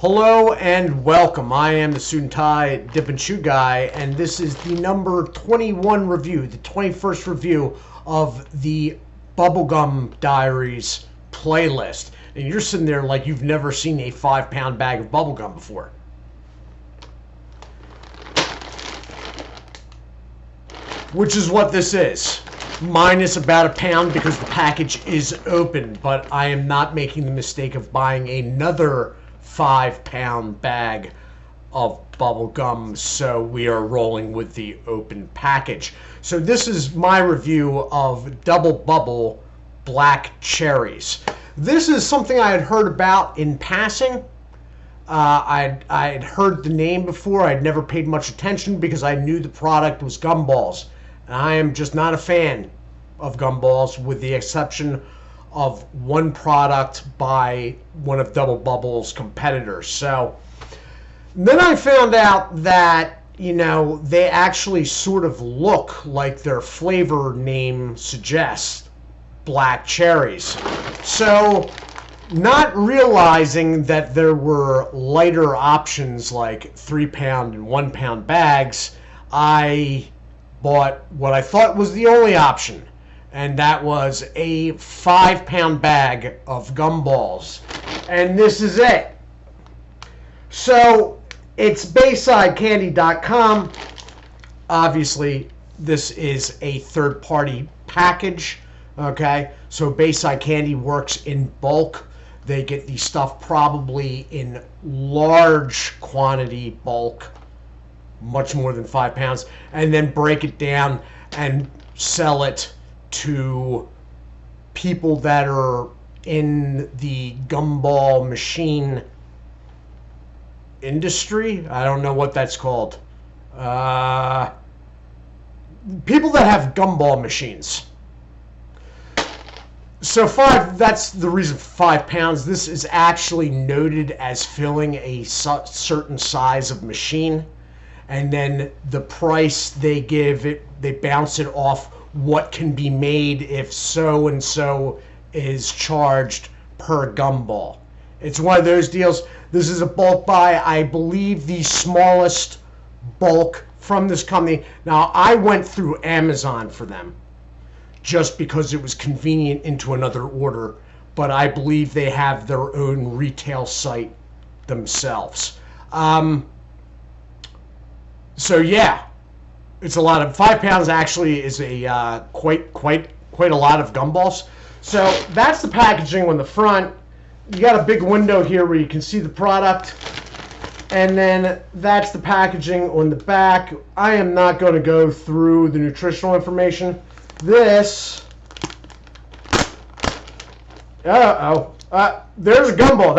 Hello and welcome. I am the Suit&Tie Dip&ChewGuy, and this is the number 21 review, the 21st review of the Bubblegum Diaries playlist. And you're sitting there like you've never seen a 5-pound bag of bubblegum before. Which is what this is. Minus about a pound because the package is open, but I am not making the mistake of buying another 5-pound bag of bubble gum, so we are rolling with the open package. So this is my review of Double Bubble Black Cherries. This is something I had heard about in passing. I'd heard the name before. I'd never paid much attention because I knew the product was gumballs. And I am just not a fan of gumballs, with the exception of one product by one of Double Bubble's competitors. So then I found out that, they actually sort of look like their flavor name suggests, black cherries. So not realizing that there were lighter options like 3-pound and 1-pound bags, I bought what I thought was the only option. And that was a 5-pound bag of gumballs. And this is it. So it's BaysideCandy.com. Obviously, this is a third-party package. Okay, so Bayside Candy works in bulk. They get the stuff probably in large quantity bulk, much more than 5 pounds, and then break it down and sell it to people that are in the gumball machine industry. I don't know what that's called. People that have gumball machines. So that's the reason for 5 pounds. This is actually noted as filling a certain size of machine. And then the price they give it, they bounce it off what can be made if so and so is charged per gumball. It's one of those deals. This is a bulk buy. I believe the smallest bulk from this company. Now, I went through Amazon for them just because it was convenient into another order, but I believe they have their own retail site themselves. So yeah, it's a lot of 5 pounds. Actually, is a quite a lot of gumballs. So that's the packaging on the front. You got a big window here where you can see the product, and then that's the packaging on the back. I am not going to go through the nutritional information. This, there's a gumball.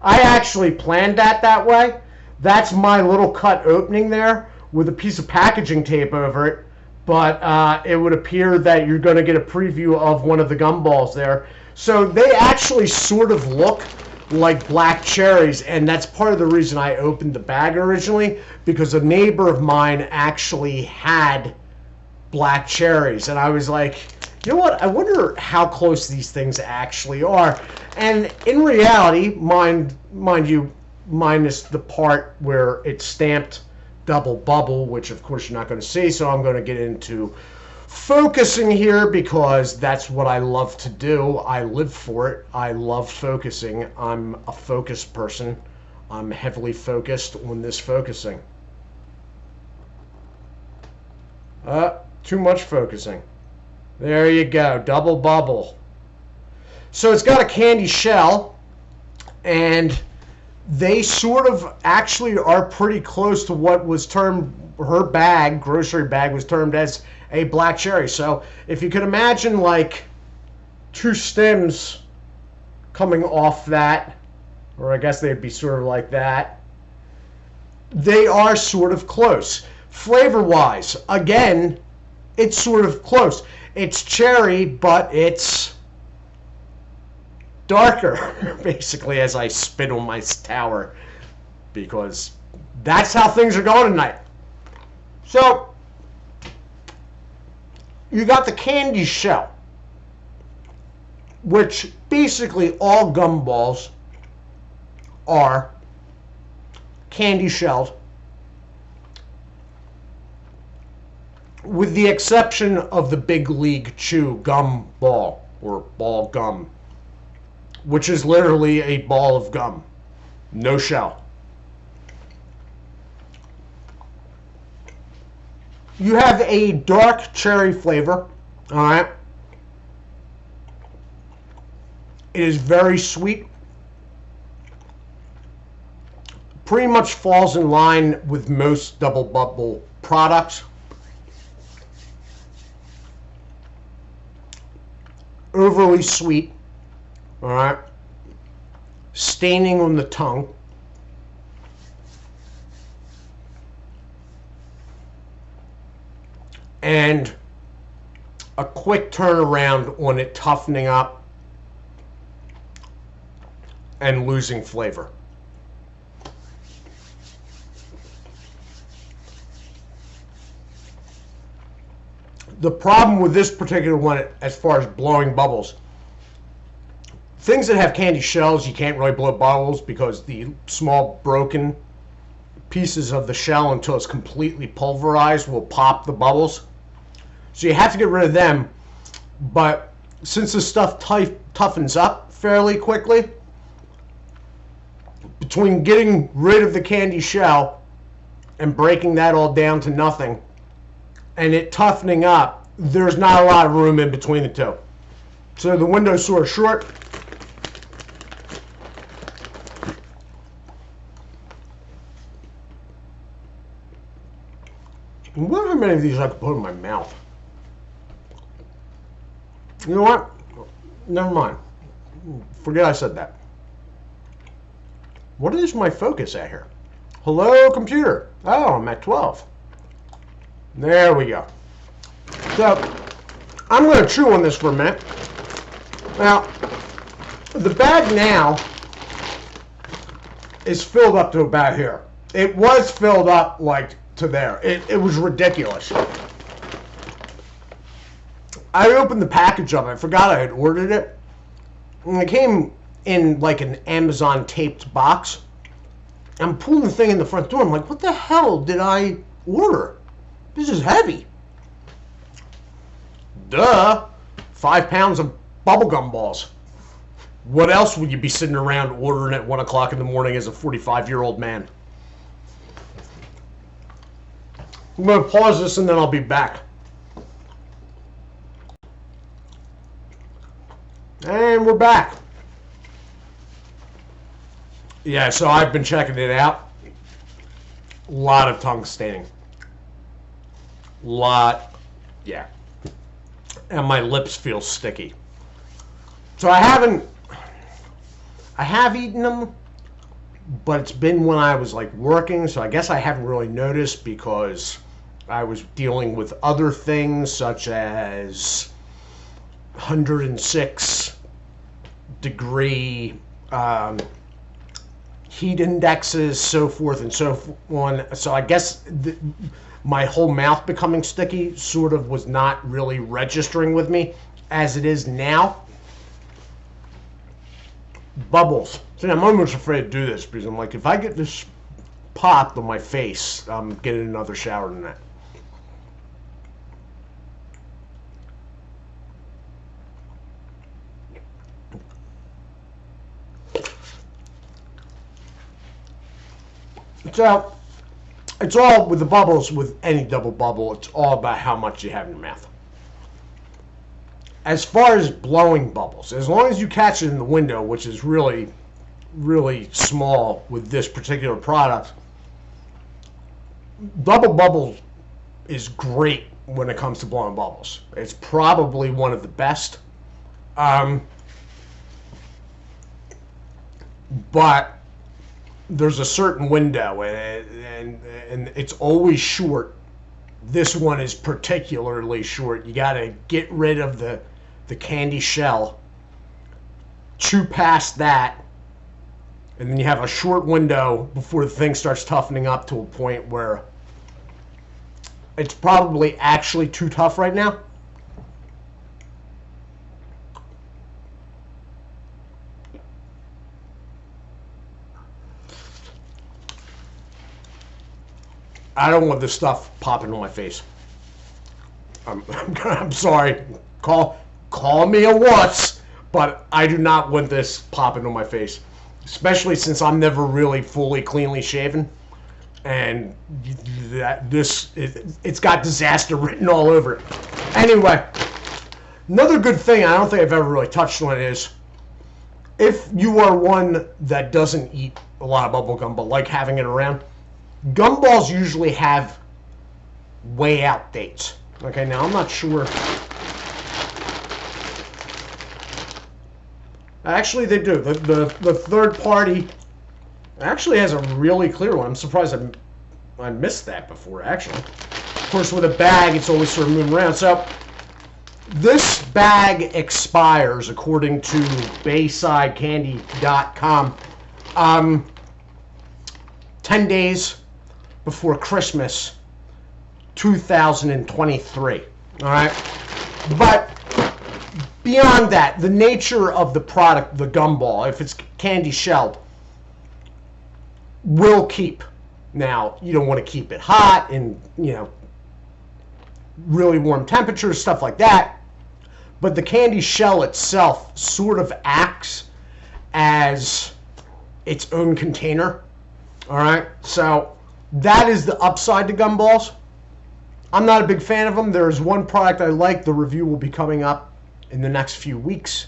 I actually planned that way. That's my little cut opening there with a piece of packaging tape over it. But it would appear that you're going to get a preview of one of the gumballs there. So they actually sort of look like black cherries, and that's part of the reason I opened the bag originally, because a neighbor of mine actually had black cherries. And I was like, you know what? I wonder how close these things actually are. And in reality, mind you, minus the part where it's stamped Double Bubble, which of course you're not going to see, so I'm going to get into focusing here because that's what I love to do. I live for it. I love focusing. I'm a focused person. I'm heavily focused on this focusing. Too much focusing. There you go, Double Bubble. So it's got a candy shell, and they sort of actually are pretty close to what was termed, her bag, grocery bag, was termed as a black cherry. So if you could imagine like 2 stems coming off that, or I guess they'd be sort of like that, they are sort of close. Flavor-wise, again, it's sort of close. It's cherry, but it's darker, basically, as I spit on my tower, because that's how things are going tonight. So you got the candy shell, which basically all gumballs are candy shelled, with the exception of the Big League Chew gum ball, or ball gum, which is literally a ball of gum, no shell. You have a dark cherry flavor, all right? It is very sweet. Pretty much falls in line with most Double Bubble products. Overly sweet, all right? Staining on the tongue. And a quick turnaround on it toughening up and losing flavor. The problem with this particular one, as far as blowing bubbles, things that have candy shells, you can't really blow bubbles because the small broken pieces of the shell, until it's completely pulverized, will pop the bubbles. So you have to get rid of them. But since the stuff toughens up fairly quickly, between getting rid of the candy shell and breaking that all down to nothing, and it toughening up, there's not a lot of room in between the two. So the window's sort of short. I wonder how many of these I could put in my mouth. You know what? Never mind. Forget I said that. What is my focus at here? Hello, computer. Oh, I'm at 12. There we go. So, I'm going to chew on this for a minute. Now, the bag now is filled up to about here. It was filled up like to there. It was ridiculous. I opened the package up. I forgot I had ordered it. And it came in like an Amazon taped box. I'm pulling the thing in the front door. I'm like, what the hell did I order? This is heavy. Duh. 5 pounds of bubblegum balls. What else would you be sitting around ordering at 1 o'clock in the morning as a 45-year-old man? I'm going to pause this and then I'll be back. And we're back. Yeah, so I've been checking it out. A lot of tongue staining. Yeah. And my lips feel sticky. So I have eaten them, but it's been when I was like working, so I guess I haven't really noticed because I was dealing with other things such as 106 degree heat indexes, so forth and so on. So I guess my whole mouth becoming sticky sort of was not really registering with me as it is now. Bubbles. See, I'm almost afraid to do this because I'm like, if I get this popped on my face, I'm getting another shower than that. So, it's all with the bubbles, with any double bubble, it's all about how much you have in your mouth. As far as blowing bubbles, as long as you catch it in the window, which is really, really small with this particular product, double bubble is great when it comes to blowing bubbles. It's probably one of the best. But there's a certain window, and it's always short. This one is particularly short. You got to get rid of the candy shell, chew past that, and then you have a short window before the thing starts toughening up to a point where it's probably actually too tough right now. I don't want this stuff popping on my face. I'm sorry. Call me a wuss, but I do not want this popping on my face. Especially since I'm never really fully cleanly shaven. And it's got disaster written all over it. Anyway, another good thing I don't think I've ever really touched on is if you are one that doesn't eat a lot of bubble gum but like having it around, gumballs usually have way out dates. Okay, now I'm not sure. Actually, they do. The third party actually has a really clear one. I'm surprised I missed that before, actually. Of course, with a bag, it's always sort of moving around. So this bag expires, according to BaysideCandy.com, 10 days before Christmas 2023. All right? But beyond that, the nature of the product, the gumball, if it's candy shelled, will keep. Now, you don't want to keep it hot and, really warm temperatures, stuff like that. But the candy shell itself sort of acts as its own container. All right? So that is the upside to gumballs. I'm not a big fan of them. There is one product I like. The review will be coming up in the next few weeks.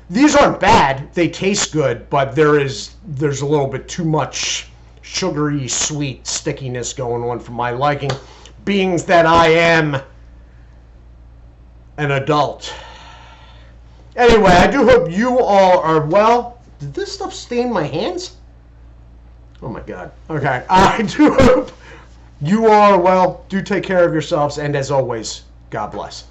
These aren't bad. They taste good, but there's a little bit too much sugary, sweet stickiness going on for my liking, being that I am an adult. Anyway, I do hope you all are well. Did this stuff stain my hands? Oh my God. Okay. I do hope you all are well. Do take care of yourselves, and as always, God bless.